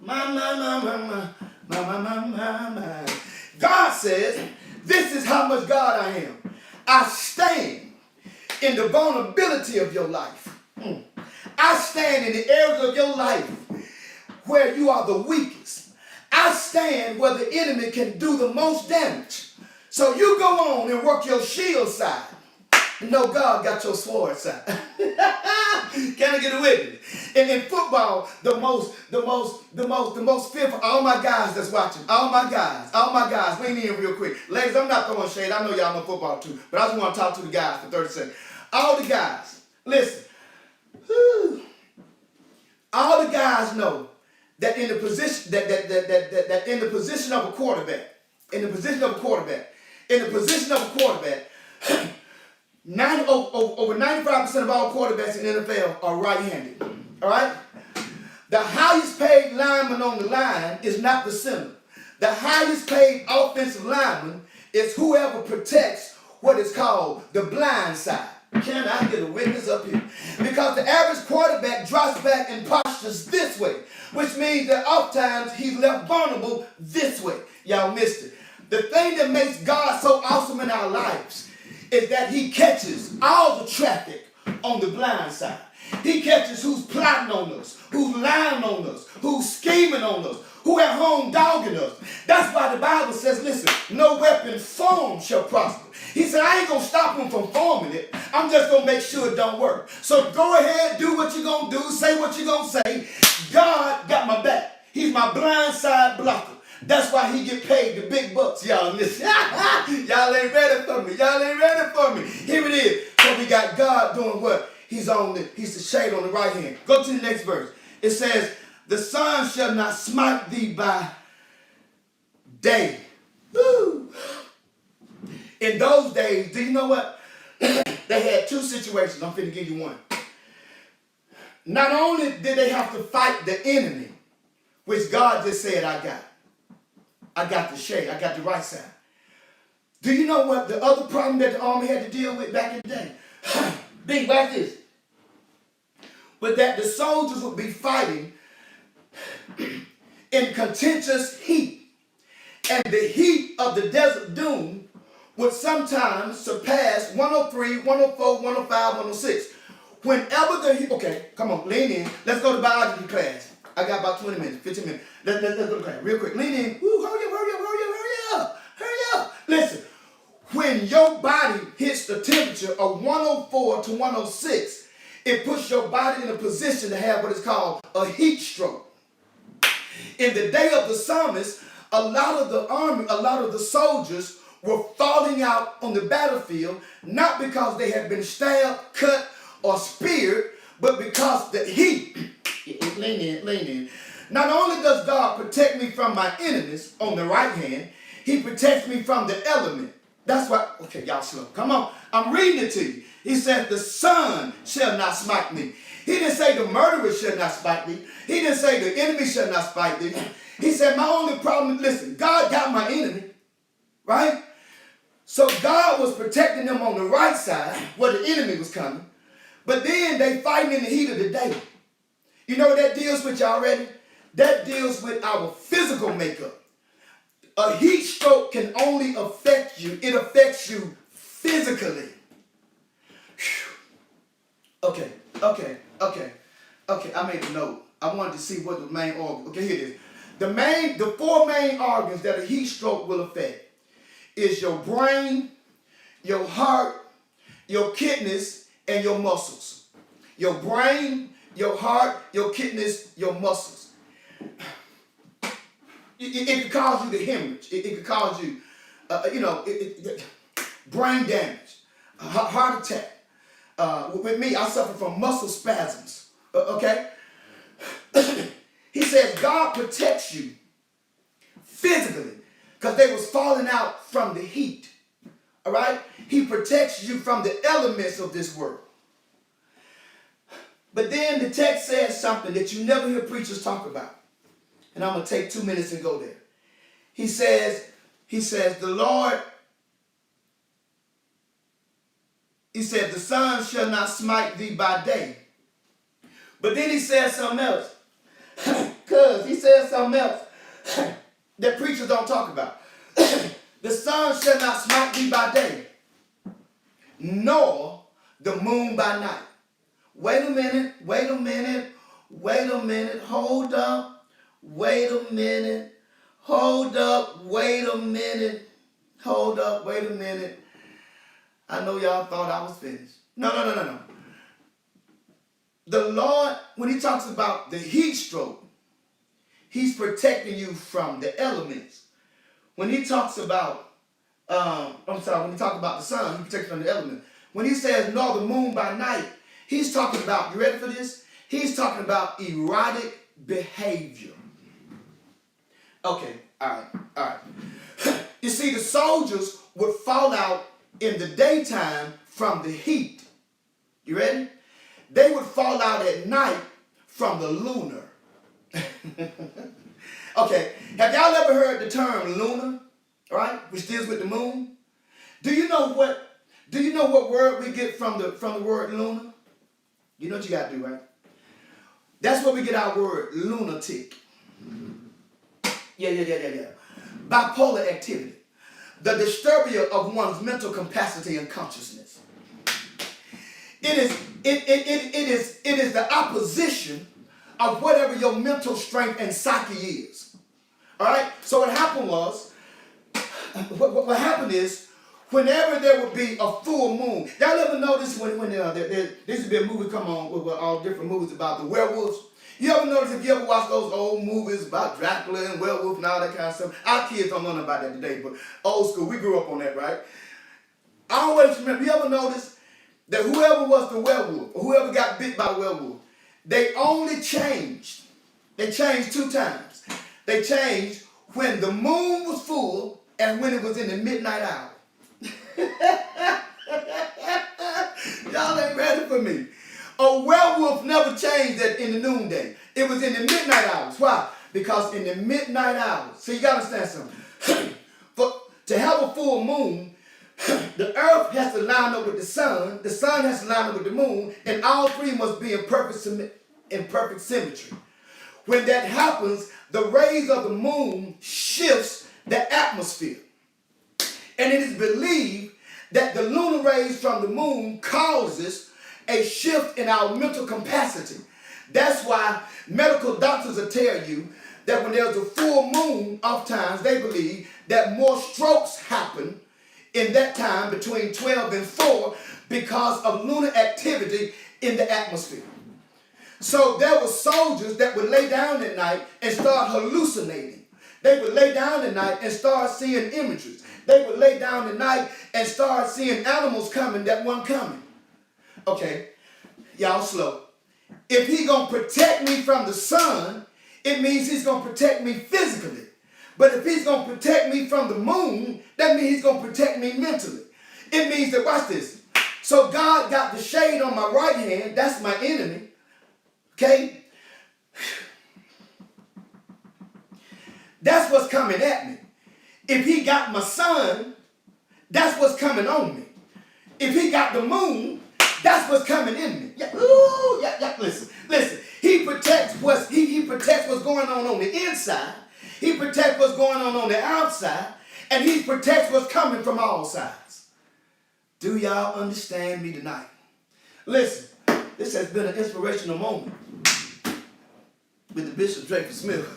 A: my. God says, this is how much God I am. I stand in the vulnerability of your life. I stand in the areas of your life where you are the weakest. I stand where the enemy can do the most damage. So you go on and work your shield side. No, God got your sword side. Can I get a witness? And in football, the most fearful, all my guys that's watching, all my guys, lean in real quick. Ladies, I'm not throwing shade. I know y'all know football too, but I just want to talk to the guys for 30 seconds. All the guys, listen. All the guys know that in the position that in the position of a quarterback, over 95% of all quarterbacks in the NFL are right-handed. All right? The highest paid lineman on the line is not the center. The highest paid offensive lineman is whoever protects what is called the blind side. Can I get a witness up here? Because the average quarterback drops back and postures this way, which means that oftentimes he's left vulnerable this way. Y'all missed it. The thing that makes God so awesome in our lives is that he catches all the traffic on the blind side. He catches who's plotting on us, who's lying on us, who's scheming on us, who at home dogging us. That's why the Bible says, listen, no weapon formed shall prosper. He said, I ain't going to stop him from forming it. I'm just going to make sure it don't work. So go ahead, do what you're going to do, say what you're going to say. God got my back. He's my blind side blocker. That's why he get paid the big bucks, y'all. Listen. Y'all ain't ready for me. Y'all ain't ready for me. Here it is. So we got God doing what? He's the shade on the right hand. Go to the next verse. It says, the sun shall not smite thee by day. Woo. In those days, do you know what? They had two situations. I'm finna give you one. Not only did they have to fight the enemy, which God just said, I got the shade. I got the right side. Do you know what the other problem that the army had to deal with back in the day? Big, watch this. But that the soldiers would be fighting in contentious heat. And the heat of the desert doom would sometimes surpass 103, 104, 105, 106. Whenever the heat, okay, come on, lean in. Let's go to biology class. I got about 20 minutes, 15 minutes. Let's go to class real quick. Lean in. Woo, hurry up. Listen, when your body hits the temperature of 104 to 106, it puts your body in a position to have what is called a heat stroke. In the day of the psalmist, a lot of the soldiers were falling out on the battlefield, not because they had been stabbed, cut, or speared, but because the heat. Lean in. Not only does God protect me from my enemies on the right hand, he protects me from the element. That's why, okay, y'all slow. Come on. I'm reading it to you. He said, the sun shall not smite me. He didn't say the murderer shall not smite me. He didn't say the enemy shall not smite me. He said, my only problem, listen, God got my enemy, right? So God was protecting them on the right side where the enemy was coming. But then they fighting in the heat of the day. You know what that deals with, y'all ready? That deals with our physical makeup. A heat stroke can only affect you. It affects you physically. Okay. I made a note. I wanted to see what the main organ. Okay, here it is. The four main organs that a heat stroke will affect is your brain, your heart, your kidneys, and your muscles. Your brain, your heart, your kidneys, your muscles. It could cause you to hemorrhage. It could cause you, brain damage, heart attack. With me, I suffer from muscle spasms. Okay? He says God protects you physically because they was falling out from the heat. All right? He protects you from the elements of this world. But then the text says something that you never hear preachers talk about. And I'm going to take 2 minutes and go there. He says, the Lord, he said, the sun shall not smite thee by day. But then he says something else. Because he says something else that preachers don't talk about. The sun shall not smite thee by day. nor the moon by night. Wait a minute, hold up, wait a minute, hold up, wait a minute, hold up, wait a minute. I know y'all thought I was finished. No. The Lord, when he talks about the heat stroke, he's protecting you from the elements. When he talks about, when he talks about the sun, he protects you from the elements. When he says, nor the moon by night, he's talking about, you ready for this? He's talking about erotic behavior. Okay, all right. You see, the soldiers would fall out in the daytime from the heat. You ready? They would fall out at night from the lunar. Okay, have y'all ever heard the term lunar, right? Which deals with the moon? Do you know what word we get from the word lunar? You know what you got to do, right? That's where we get our word lunatic. Yeah. Bipolar activity. The disturbance of one's mental capacity and consciousness. It is the opposition of whatever your mental strength and psyche is. All right? So what happened is, whenever there would be a full moon, y'all ever notice when there used to be a movie come on with all different movies about the werewolves? You ever notice, if you ever watch those old movies about Dracula and werewolf and all that kind of stuff? Our kids don't know nothing about that today, but old school, we grew up on that, right? I always remember, you ever notice that whoever was the werewolf, or whoever got bit by a werewolf, they only changed. They changed 2 times. They changed when the moon was full and when it was in the midnight hour. Y'all ain't ready for me. A werewolf never changed that in the noonday. It was in the midnight hours. Why? Because in the midnight hours, so you gotta understand something. To have a full moon, the earth has to line up with the sun has to line up with the moon, and all 3 must be in perfect symmetry. When that happens, the rays of the moon shifts the atmosphere. And it is believed that the lunar rays from the moon causes a shift in our mental capacity. That's why medical doctors will tell you that when there's a full moon, oftentimes they believe that more strokes happen in that time between 12 and 4 because of lunar activity in the atmosphere. So there were soldiers that would lay down at night and start hallucinating. They would lay down at night and start seeing images. They would lay down at night and start seeing animals coming that weren't coming. Okay, y'all slow. If he's going to protect me from the sun, it means he's going to protect me physically. But if he's going to protect me from the moon, that means he's going to protect me mentally. It means that, watch this. So God got the shade on my right hand. That's my enemy. Okay? That's what's coming at me. If he got my sun, that's what's coming on me. If he got the moon, that's what's coming in me. Yeah, ooh, yeah. Listen. He protects what's going on the inside. He protects what's going on the outside, and he protects what's coming from all sides. Do y'all understand me tonight? Listen, this has been an inspirational moment with the Bishop Draper Smith.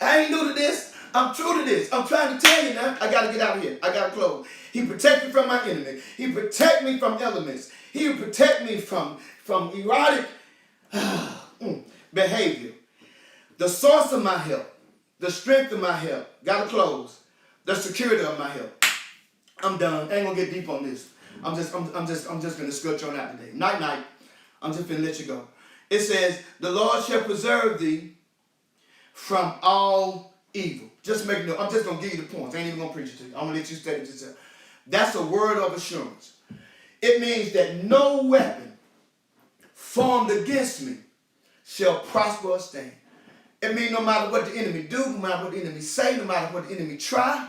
A: I ain't new to this. I'm true to this. I'm trying to tell you now. I got to get out of here. I got to close. He protects me from my enemy. He protects me from elements. He will protect me from erotic behavior. The source of my help. The strength of my help. Got to close. The security of my help. I'm done. I ain't going to get deep on this. I'm just going to skirt you on out today. Night. I'm just going to let you go. It says, the Lord shall preserve thee from all evil. Just make note. I'm just going to give you the points. I ain't even going to preach it to you. I'm going to let you study it yourself. That's a word of assurance. It means that no weapon formed against me shall prosper or stand. It means no matter what the enemy do, no matter what the enemy say, no matter what the enemy try,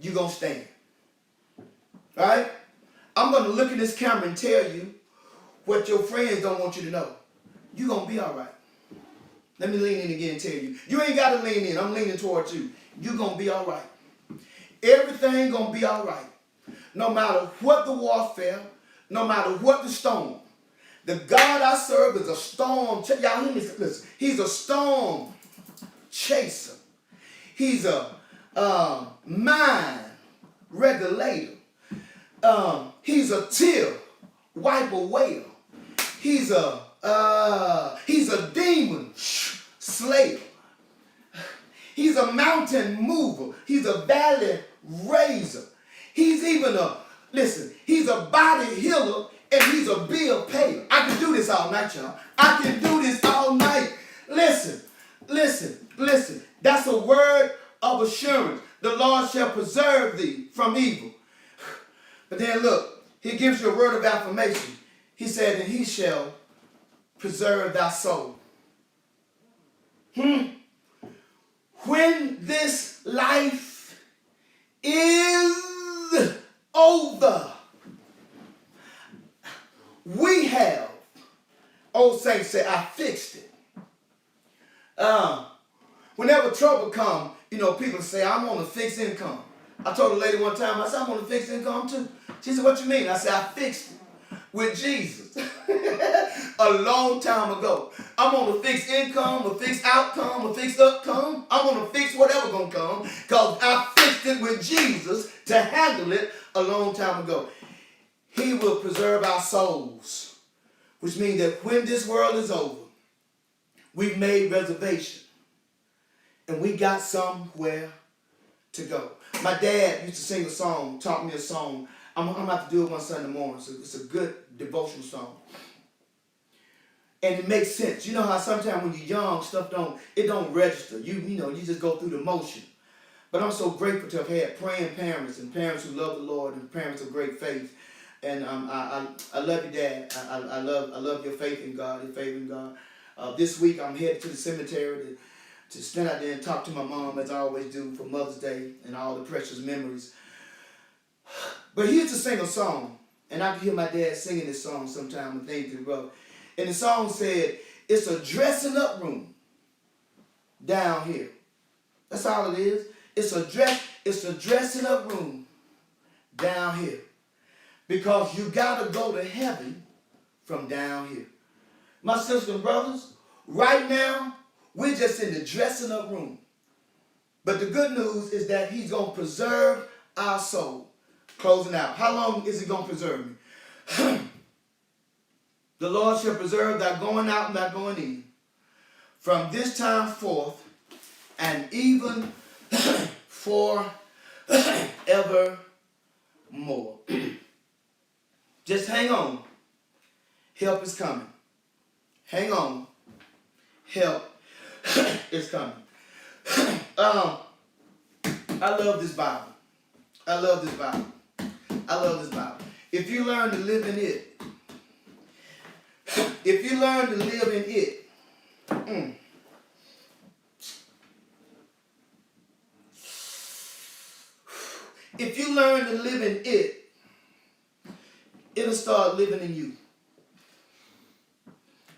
A: you're going to stand. All right? I'm going to look at this camera and tell you what your friends don't want you to know. You're going to be all right. Let me lean in again and tell you. You ain't got to lean in. I'm leaning towards you. You're going to be all right. Everything going to be all right. no matter what the warfare, no matter what the storm. The God I serve is a storm. Y'all hear me? Listen. He's a storm chaser. He's a mind regulator. He's a tear wipe away. He's a demon slayer. He's a mountain mover. He's a valley raiser. He's even he's a body healer, and he's a bill payer. I can do this all night, y'all. I can do this all night. Listen. That's a word of assurance. The Lord shall preserve thee from evil. But then look, he gives you a word of affirmation. He said, and he shall preserve thy soul. When this life is over, we have, old saints say, I fixed it. Whenever trouble comes, people say, I'm on a fixed income. I told a lady one time, I said, I'm on a fixed income too. She said, what you mean? I said, I fixed it with Jesus a long time ago. I'm on a fixed income, a fixed outcome, a fixed upcome. I'm on a fixed whatever gonna come, because I fixed it with Jesus to handle it a long time ago. He will preserve our souls, which means that when this world is over, we've made reservation and we got somewhere to go. My dad used to sing a song, taught me a song. I'm going to have to do it one Sunday morning. So it's a good devotional song. And it makes sense. You know how sometimes when you're young, stuff don't register. You just go through the motion. But I'm so grateful to have had praying parents and parents who love the Lord and parents of great faith. And I love you, Dad. I love your faith in God, your faith in God. This week I'm headed to the cemetery to stand out there and talk to my mom, as I always do, for Mother's Day and all the precious memories. But he used to sing a song, and I could hear my dad singing this song sometime when things get rough. And the song said, it's a dressing up room down here. That's all it is. It's a dressing up room down here. Because you got to go to heaven from down here. My sisters and brothers, right now, we're just in the dressing up room. But the good news is that he's going to preserve our soul. Closing out. How long is he going to preserve me? The Lord shall preserve thy going out and thy going in from this time forth and even forevermore. Just hang on. Help is coming. Hang on. Help is coming. I love this Bible. I love this Bible. I love this Bible. If you learn to live in it, if you learn to live in it, if you learn to live in it, it'll start living in you.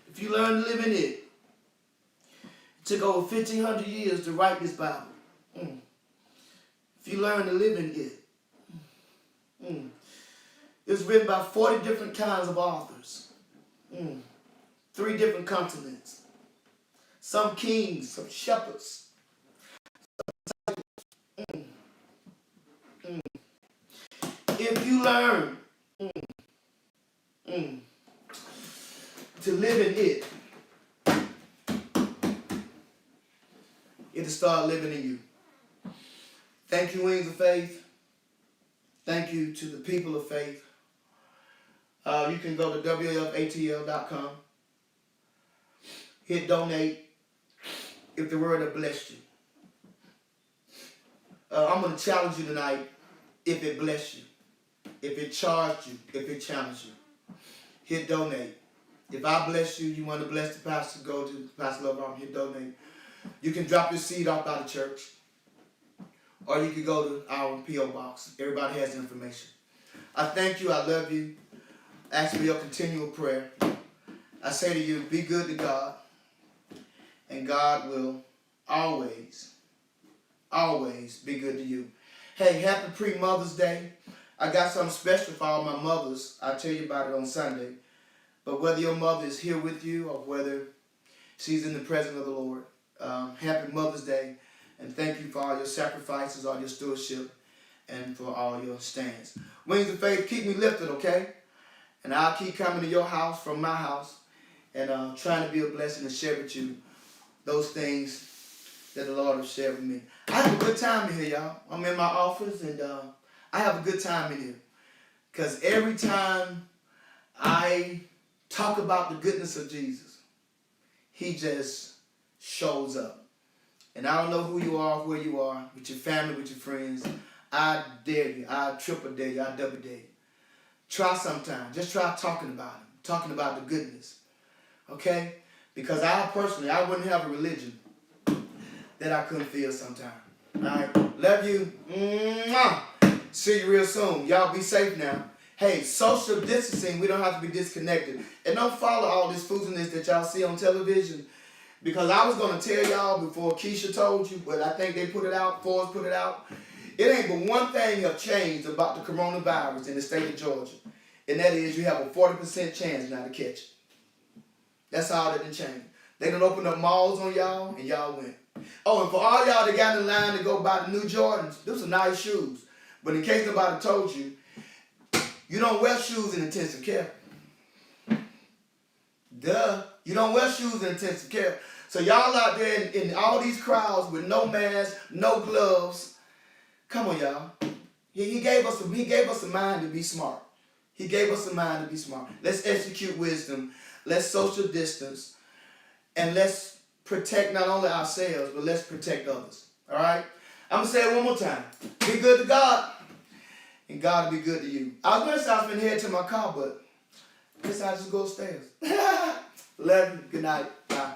A: If you learn to live in it, it took over 1,500 years to write this Bible. If you learn to live in it, it's written by 40 different kinds of authors. 3 different continents. Some kings, some shepherds. If you learn to live in it, it'll start living in you. Thank you, Wings of Faith. Thank you to the people of faith. You can go to wfatl.com. Hit donate if the word have blessed you. I'm going to challenge you tonight if it blessed you, if it charged you, if it challenged you. Hit donate. If I bless you, you want to bless the pastor, go to Pastor Love Arm, hit donate. You can drop your seed off by the church. Or you can go to our P.O. box. Everybody has the information. I thank you. I love you. Ask for your continual prayer. I say to you, be good to God. And God will always, always be good to you. Hey, happy pre-Mother's Day. I got something special for all my mothers. I'll tell you about it on Sunday. But whether your mother is here with you or whether she's in the presence of the Lord, happy Mother's Day. And thank you for all your sacrifices, all your stewardship, and for all your stands. Wings of Faith, keep me lifted, okay? And I'll keep coming to your house from my house and trying to be a blessing and share with you those things that the Lord has shared with me. I have a good time in here, y'all. I'm in my office, and I have a good time in here. Because every time I talk about the goodness of Jesus, he just shows up. And I don't know who you are, where you are, with your family, with your friends. I dare you. I triple dare you. I double dare you. Try sometime. Just try talking about him. Talking about the goodness. Okay? Because I personally, I wouldn't have a religion that I couldn't feel sometime. Alright? Love you. Mwah. See you real soon. Y'all be safe now. Hey, social distancing, we don't have to be disconnected. And don't follow all this foolishness that y'all see on television. Because I was going to tell y'all before Keisha told you, but I think they put it out, Forbes put it out. It ain't but one thing have changed about the coronavirus in the state of Georgia. And that is you have a 40% chance now to catch it. That's all that done changed. They done opened up malls on y'all, and y'all went. Oh, and for all y'all that got in line to go buy the new Jordans, those are nice shoes. But in case nobody told you, you don't wear shoes in intensive care. Duh. You don't wear shoes in intensive care. So y'all out there in all these crowds with no mask, no gloves. Come on, y'all. He gave us a mind to be smart. He gave us a mind to be smart. Let's execute wisdom. Let's social distance. And let's protect not only ourselves, but let's protect others. All right? I'm going to say it one more time. Be good to God, and God will be good to you. I was going to say I was finna head to my car, but I guess I'll just go upstairs. Love you. Good night. Bye.